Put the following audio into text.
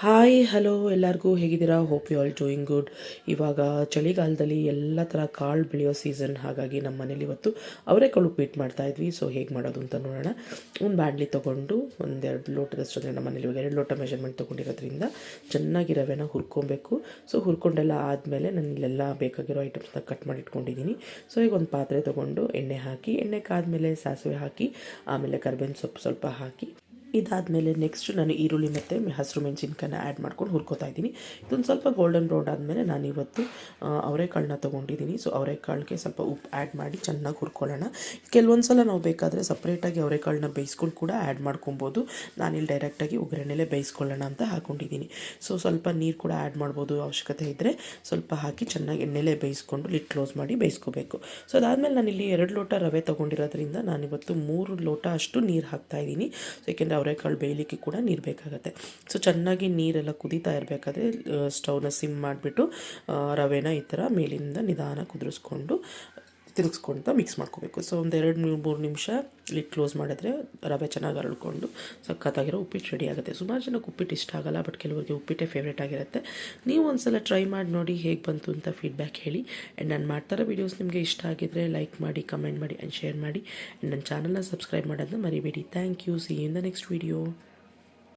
Hi hello ಎಲ್ಲರಿಗೂ ಹೇಗಿದ್ದೀರಾ? Hope you all doing good. ಇವಾಗ ಚಳಿಗಾಲದಲ್ಲಿ ಎಲ್ಲ ಥರ ಕಾಳು ಬೆಳೆಯೋ ಸೀಸನ್, ಹಾಗಾಗಿ ನಮ್ಮ ಮನೇಲಿ ಇವತ್ತು ಅವರೆಕಾಳು ಉಪ್ಪಿಟ್ಟು ಮಾಡ್ತಾ ಇದ್ವಿ. ಸೊ ಹೇಗೆ ಮಾಡೋದು ಅಂತ ನೋಡೋಣ. ಒಂದು ಬಾಣಲಿ ತೊಗೊಂಡು ಒಂದೆರಡು ಲೋಟದಷ್ಟು, ಅಂದರೆ ನಮ್ಮ ಮನೇಲಿ ಇವಾಗ 2 ಲೋಟ ಮೆಷರ್ಮೆಂಟ್ ತೊಗೊಂಡಿರೋದ್ರಿಂದ ಚೆನ್ನಾಗಿ ರವೆನ ಹುರ್ಕೊಬೇಕು. ಸೊ ಹುರ್ಕೊಂಡೆಲ್ಲ ಆದಮೇಲೆ ನಾನು ಇಲ್ಲೆಲ್ಲ ಬೇಕಾಗಿರೋ ಐಟಮ್ಸ್ನ ಕಟ್ ಮಾಡಿ ಇಟ್ಕೊಂಡಿದ್ದೀನಿ. ಸೊ ಈಗ ಒಂದು ಪಾತ್ರೆ ತೊಗೊಂಡು ಎಣ್ಣೆ ಹಾಕಿ, ಎಣ್ಣೆ ಕಾದ್ಮೇಲೆ ಸಾಸಿವೆ ಹಾಕಿ, ಆಮೇಲೆ ಕರ್ಬೇವಿನ ಸೊಪ್ಪು ಸ್ವಲ್ಪ ಹಾಕಿ, ಇದಾದಮೇಲೆ ನೆಕ್ಸ್ಟ್ ನಾನು ಈರುಳ್ಳಿ ಮತ್ತು ಹಸಿರು ಮೆಣಸಿನ್ಕಾಯನ್ನ ಆ್ಯಡ್ ಮಾಡ್ಕೊಂಡು ಹುರ್ಕೋತಾ ಇದ್ದೀನಿ. ಇದೊಂದು ಸ್ವಲ್ಪ ಗೋಲ್ಡನ್ ಬ್ರೌನ್ ಆದಮೇಲೆ ನಾನಿವತ್ತು ಅವರೆಕಾಳನ್ನ ತೊಗೊಂಡಿದ್ದೀನಿ. ಸೊ ಅವರೆಕಾಳಿಗೆ ಸ್ವಲ್ಪ ಉಪ್ಪು ಆ್ಯಡ್ ಮಾಡಿ ಚೆನ್ನಾಗಿ ಹುರ್ಕೊಳ್ಳೋಣ. ಕೆಲವೊಂದು ಸಲ ನಾವು ಬೇಕಾದರೆ ಸಪ್ರೇಟಾಗಿ ಅವರೆಕಾಳನ್ನ ಬೇಯಿಸ್ಕೊಂಡು ಕೂಡ ಆ್ಯಡ್ ಮಾಡ್ಕೊಬೋದು. ನಾನಿಲ್ಲಿ ಡೈರೆಕ್ಟಾಗಿ ಒಗ್ಗರಣೆಲೇ ಬೇಯಿಸ್ಕೊಳ್ಳೋಣ ಅಂತ ಹಾಕ್ಕೊಂಡಿದ್ದೀನಿ. ಸೊ ಸ್ವಲ್ಪ ನೀರು ಕೂಡ ಆ್ಯಡ್ ಮಾಡ್ಬೋದು, ಅವಶ್ಯಕತೆ ಇದ್ದರೆ ಸ್ವಲ್ಪ ಹಾಕಿ ಚೆನ್ನಾಗಿ ಎಣ್ಣೆಲೇ ಬೇಯಿಸ್ಕೊಂಡು ಲಿಡ್ ಕ್ಲೋಸ್ ಮಾಡಿ ಬೇಯಿಸ್ಕೋಬೇಕು. ಸೊ ಅದಾದಮೇಲೆ ನಾನಿಲ್ಲಿ 2 ಲೋಟ ರವೆ ತೊಗೊಂಡಿರೋದ್ರಿಂದ ನಾನಿವತ್ತು 3 ಲೋಟ ಅಷ್ಟು ನೀರು ಹಾಕ್ತಾಯಿದ್ದೀನಿ. ಸೊ ಏಕೆಂದರೆ ಅವರೆಕಾಳು ಬೇಯಲಿಕ್ಕೆ ಕೂಡ ನೀರು ಬೇಕಾಗುತ್ತೆ. ಸೊ ಚೆನ್ನಾಗಿ ನೀರೆಲ್ಲ ಕುದೀತಾ ಇರಬೇಕಾದ್ರೆ ಸ್ಟವ್ನ ಸಿಮ್ ಮಾಡಿಬಿಟ್ಟು ರವೆನ ಈ ಥರ ಮೇಲಿಂದ ನಿಧಾನ ಕುದಿಸ್ಕೊಂಡು ತಿರುಗಿಸ್ಕೊಳ್ತಾ ಮಿಕ್ಸ್ ಮಾಡ್ಕೋಬೇಕು. ಸೊ ಒಂದು 2-3 ನಿಮಿಷ ಲಿಡ್ ಕ್ಲೋಸ್ ಮಾಡಿದ್ರೆ ರವೆ ಚೆನ್ನಾಗಿ ಹರಡ್ಕೊಂಡು ಸಖತ್ತಾಗಿರೋ ಉಪ್ಪಿಟ್ಟು ರೆಡಿ ಆಗುತ್ತೆ. ಸುಮಾರು ಜನಕ್ಕೆ ಉಪ್ಪಿಟ್ಟು ಇಷ್ಟ ಆಗಲ್ಲ, ಬಟ್ ಕೆಲವರಿಗೆ ಉಪ್ಪಿಟ್ಟೇ ಫೇವ್ರೇಟ್ ಆಗಿರುತ್ತೆ. ನೀವು ಒಂದ್ಸಲ ಟ್ರೈ ಮಾಡಿ ನೋಡಿ ಹೇಗೆ ಬಂತು ಅಂತ ಫೀಡ್ಬ್ಯಾಕ್ ಹೇಳಿ. ಆ್ಯಂಡ್ ನಾನು ಮಾಡ್ತಾರೋ ವೀಡಿಯೋಸ್ ನಿಮಗೆ ಇಷ್ಟ ಆಗಿದ್ದರೆ ಲೈಕ್ ಮಾಡಿ, ಕಮೆಂಟ್ ಮಾಡಿ ಆ್ಯಂಡ್ ಶೇರ್ ಮಾಡಿ. ಆ್ಯಂಡ್ ನನ್ನ ಚಾನಲ್ನ ಸಬ್ಸ್ಕ್ರೈಬ್ ಮಾಡೋದನ್ನ ಮರಿಬೇಡಿ. Thank you. See you in the next video.